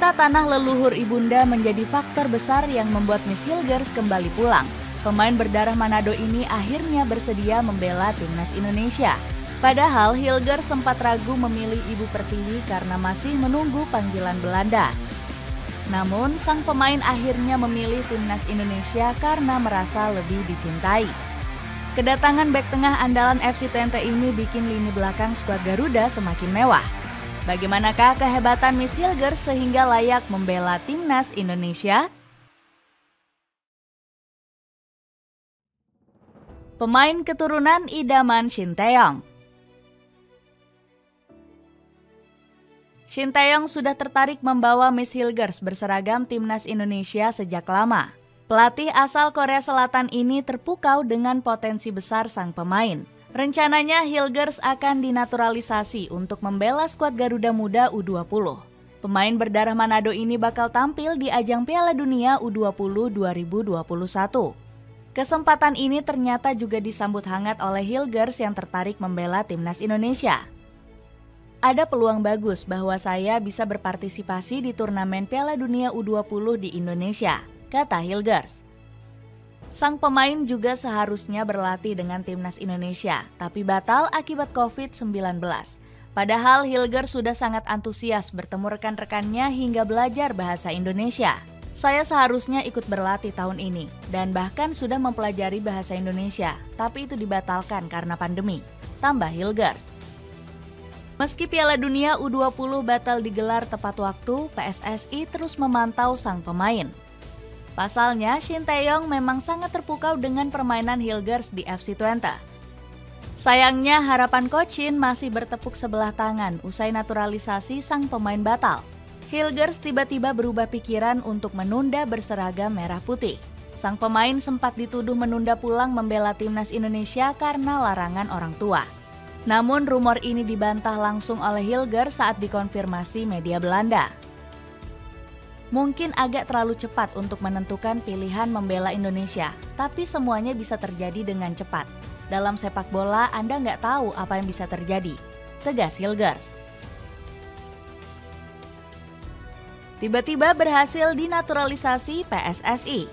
Cinta tanah leluhur ibunda menjadi faktor besar yang membuat Miss Hilgers kembali pulang. Pemain berdarah Manado ini akhirnya bersedia membela timnas Indonesia. Padahal Hilgers sempat ragu memilih Ibu Pertiwi karena masih menunggu panggilan Belanda. Namun, sang pemain akhirnya memilih timnas Indonesia karena merasa lebih dicintai. Kedatangan bek tengah andalan FC Twente ini bikin lini belakang skuad Garuda semakin mewah. Bagaimanakah kehebatan Miss Hilgers sehingga layak membela timnas Indonesia? Pemain keturunan idaman Shin Tae-yong. Shin Tae-yong sudah tertarik membawa Miss Hilgers berseragam timnas Indonesia sejak lama. Pelatih asal Korea Selatan ini terpukau dengan potensi besar sang pemain. Rencananya Hilgers akan dinaturalisasi untuk membela skuad Garuda Muda U20. Pemain berdarah Manado ini bakal tampil di ajang Piala Dunia U20 2021. Kesempatan ini ternyata juga disambut hangat oleh Hilgers yang tertarik membela timnas Indonesia. Ada peluang bagus bahwa saya bisa berpartisipasi di turnamen Piala Dunia U20 di Indonesia, kata Hilgers. Sang pemain juga seharusnya berlatih dengan timnas Indonesia, tapi batal akibat COVID-19. Padahal Hilgers sudah sangat antusias bertemu rekan-rekannya hingga belajar bahasa Indonesia. Saya seharusnya ikut berlatih tahun ini, dan bahkan sudah mempelajari bahasa Indonesia, tapi itu dibatalkan karena pandemi, tambah Hilgers. Meski Piala Dunia U20 batal digelar tepat waktu, PSSI terus memantau sang pemain. Pasalnya, Shin Tae-yong memang sangat terpukau dengan permainan Hilgers di FC Twente. Sayangnya, harapan Coach Shin masih bertepuk sebelah tangan usai naturalisasi sang pemain batal. Hilgers tiba-tiba berubah pikiran untuk menunda berseragam merah putih. Sang pemain sempat dituduh menunda pulang membela timnas Indonesia karena larangan orang tua. Namun rumor ini dibantah langsung oleh Hilgers saat dikonfirmasi media Belanda. Mungkin agak terlalu cepat untuk menentukan pilihan membela Indonesia, tapi semuanya bisa terjadi dengan cepat. Dalam sepak bola, Anda nggak tahu apa yang bisa terjadi, tegas Hilgers. Tiba-tiba berhasil dinaturalisasi PSSI.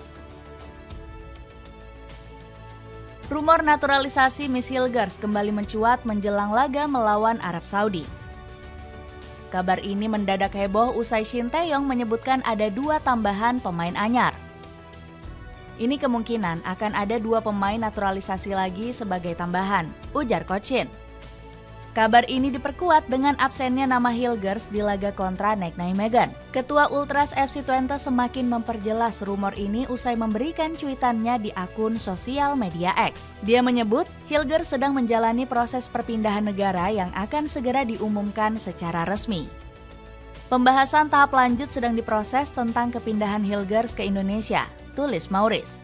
Rumor naturalisasi Miss Hilgers kembali mencuat menjelang laga melawan Arab Saudi. Kabar ini mendadak heboh usai Shin Tae-yong menyebutkan ada 2 tambahan pemain anyar. Ini kemungkinan akan ada 2 pemain naturalisasi lagi sebagai tambahan, ujar Coach Shin. Kabar ini diperkuat dengan absennya nama Hilgers di laga kontra Nijmegen. Ketua Ultras FC Twente semakin memperjelas rumor ini usai memberikan cuitannya di akun sosial media X. Dia menyebut Hilgers sedang menjalani proses perpindahan negara yang akan segera diumumkan secara resmi. Pembahasan tahap lanjut sedang diproses tentang kepindahan Hilgers ke Indonesia, tulis Maurice.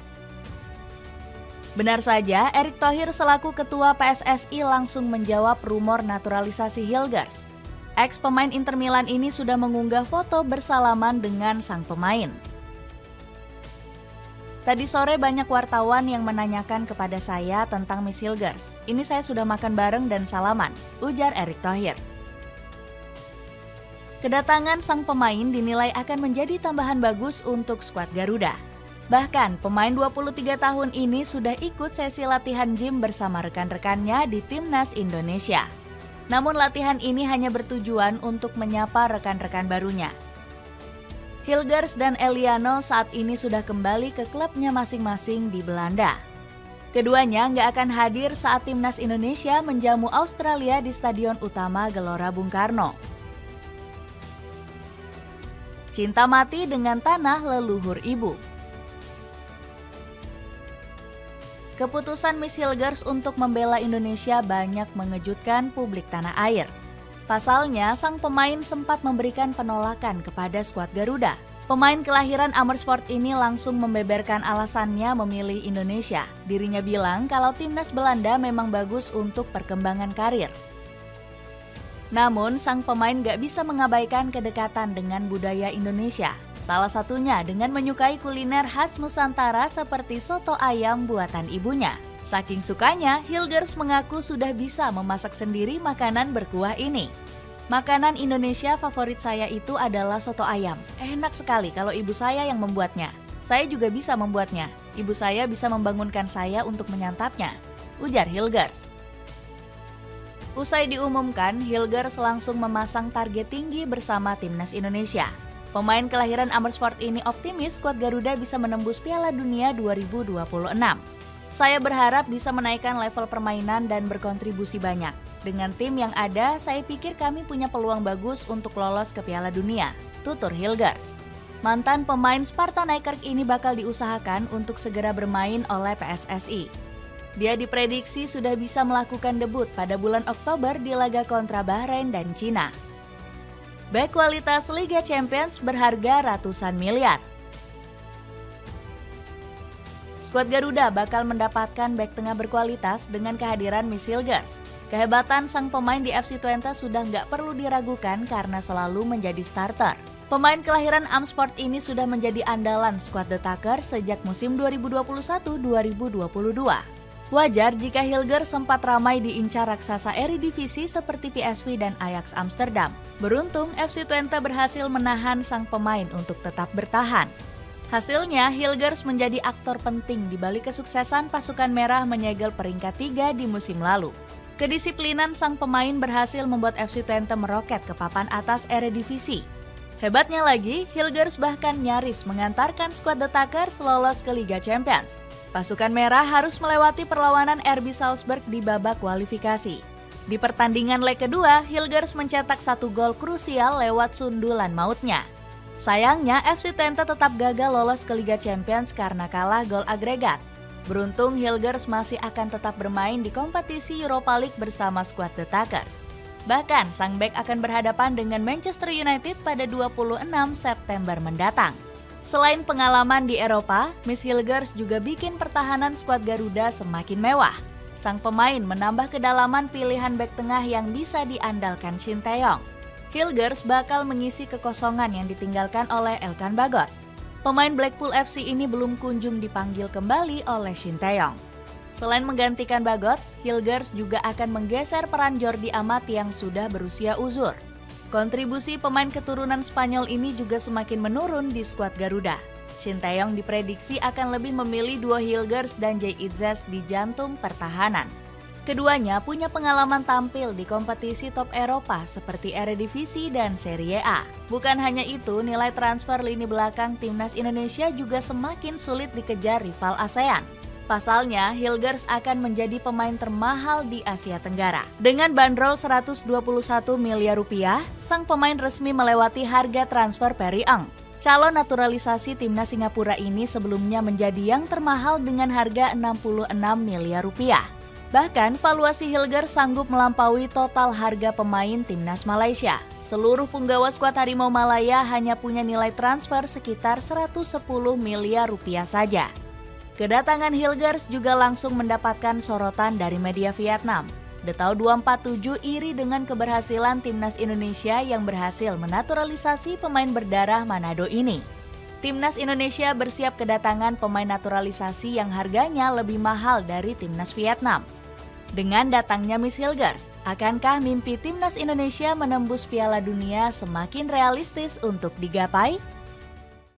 Benar saja, Erick Thohir selaku ketua PSSI langsung menjawab rumor naturalisasi Hilgers. Ex pemain Inter Milan ini sudah mengunggah foto bersalaman dengan sang pemain. Tadi sore banyak wartawan yang menanyakan kepada saya tentang Miss Hilgers. Ini saya sudah makan bareng dan salaman, ujar Erick Thohir. Kedatangan sang pemain dinilai akan menjadi tambahan bagus untuk skuad Garuda. Bahkan, pemain 23 tahun ini sudah ikut sesi latihan gym bersama rekan-rekannya di timnas Indonesia. Namun latihan ini hanya bertujuan untuk menyapa rekan-rekan barunya. Hilgers dan Eliano saat ini sudah kembali ke klubnya masing-masing di Belanda. Keduanya nggak akan hadir saat timnas Indonesia menjamu Australia di Stadion Utama Gelora Bung Karno. Cinta mati dengan tanah leluhur ibu. Keputusan Miss Hilgers untuk membela Indonesia banyak mengejutkan publik tanah air. Pasalnya, sang pemain sempat memberikan penolakan kepada skuad Garuda. Pemain kelahiran Amersfoort ini langsung membeberkan alasannya memilih Indonesia. Dirinya bilang kalau timnas Belanda memang bagus untuk perkembangan karir. Namun, sang pemain gak bisa mengabaikan kedekatan dengan budaya Indonesia. Salah satunya dengan menyukai kuliner khas Nusantara seperti soto ayam buatan ibunya. Saking sukanya, Hilgers mengaku sudah bisa memasak sendiri makanan berkuah ini. Makanan Indonesia favorit saya itu adalah soto ayam. Enak sekali kalau ibu saya yang membuatnya. Saya juga bisa membuatnya. Ibu saya bisa membangunkan saya untuk menyantapnya, ujar Hilgers. Usai diumumkan, Hilgers langsung memasang target tinggi bersama timnas Indonesia. Pemain kelahiran Amersfoort ini optimis skuad Garuda bisa menembus Piala Dunia 2026. Saya berharap bisa menaikkan level permainan dan berkontribusi banyak. Dengan tim yang ada, saya pikir kami punya peluang bagus untuk lolos ke Piala Dunia, tutur Hilgers. Mantan pemain Sparta Nijkerk ini bakal diusahakan untuk segera bermain oleh PSSI. Dia diprediksi sudah bisa melakukan debut pada bulan Oktober di laga kontra Bahrain dan Cina. Bek kualitas Liga Champions berharga ratusan miliar. Skuad Garuda bakal mendapatkan bek tengah berkualitas dengan kehadiran Miss Hilgers. Kehebatan sang pemain di FC Twente sudah nggak perlu diragukan karena selalu menjadi starter. Pemain kelahiran Amersfoort ini sudah menjadi andalan skuad The Tuckers sejak musim 2021-2022. Wajar jika Hilgers sempat ramai diincar raksasa Eredivisie seperti PSV dan Ajax Amsterdam. Beruntung, FC Twente berhasil menahan sang pemain untuk tetap bertahan. Hasilnya, Hilgers menjadi aktor penting di balik kesuksesan pasukan merah menyegel peringkat 3 di musim lalu. Kedisiplinan sang pemain berhasil membuat FC Twente meroket ke papan atas Eredivisie. Hebatnya lagi, Hilgers bahkan nyaris mengantarkan skuad The Tuckers lolos ke Liga Champions. Pasukan merah harus melewati perlawanan RB Salzburg di babak kualifikasi. Di pertandingan leg kedua, Hilgers mencetak 1 gol krusial lewat sundulan mautnya. Sayangnya, FC Twente tetap gagal lolos ke Liga Champions karena kalah gol agregat. Beruntung, Hilgers masih akan tetap bermain di kompetisi Europa League bersama skuad The Tuckers. Bahkan, sang bek akan berhadapan dengan Manchester United pada 26 September mendatang. Selain pengalaman di Eropa, Miss Hilgers juga bikin pertahanan skuad Garuda semakin mewah. Sang pemain menambah kedalaman pilihan bek tengah yang bisa diandalkan Shin Tae-yong. Hilgers bakal mengisi kekosongan yang ditinggalkan oleh Elkan Bagot. Pemain Blackpool FC ini belum kunjung dipanggil kembali oleh Shin Tae-yong. Selain menggantikan Bagot, Hilgers juga akan menggeser peran Jordi Amat yang sudah berusia uzur. Kontribusi pemain keturunan Spanyol ini juga semakin menurun di skuad Garuda. Shin Tae-yong diprediksi akan lebih memilih duo Hilgers dan Jay Itzes di jantung pertahanan. Keduanya punya pengalaman tampil di kompetisi top Eropa seperti Eredivisie dan Serie A. Bukan hanya itu, nilai transfer lini belakang timnas Indonesia juga semakin sulit dikejar rival ASEAN. Pasalnya, Hilgers akan menjadi pemain termahal di Asia Tenggara. Dengan bandrol 121 miliar rupiah, sang pemain resmi melewati harga transfer Perry Eng. Calon naturalisasi timnas Singapura ini sebelumnya menjadi yang termahal dengan harga 66 miliar rupiah. Bahkan, valuasi Hilgers sanggup melampaui total harga pemain timnas Malaysia. Seluruh punggawa skuad Harimau Malaya hanya punya nilai transfer sekitar 110 miliar rupiah saja. Kedatangan Hilgers juga langsung mendapatkan sorotan dari media Vietnam. The Tau 247 iri dengan keberhasilan timnas Indonesia yang berhasil menaturalisasi pemain berdarah Manado ini. Timnas Indonesia bersiap kedatangan pemain naturalisasi yang harganya lebih mahal dari timnas Vietnam. Dengan datangnya Miss Hilgers, akankah mimpi timnas Indonesia menembus Piala Dunia semakin realistis untuk digapai?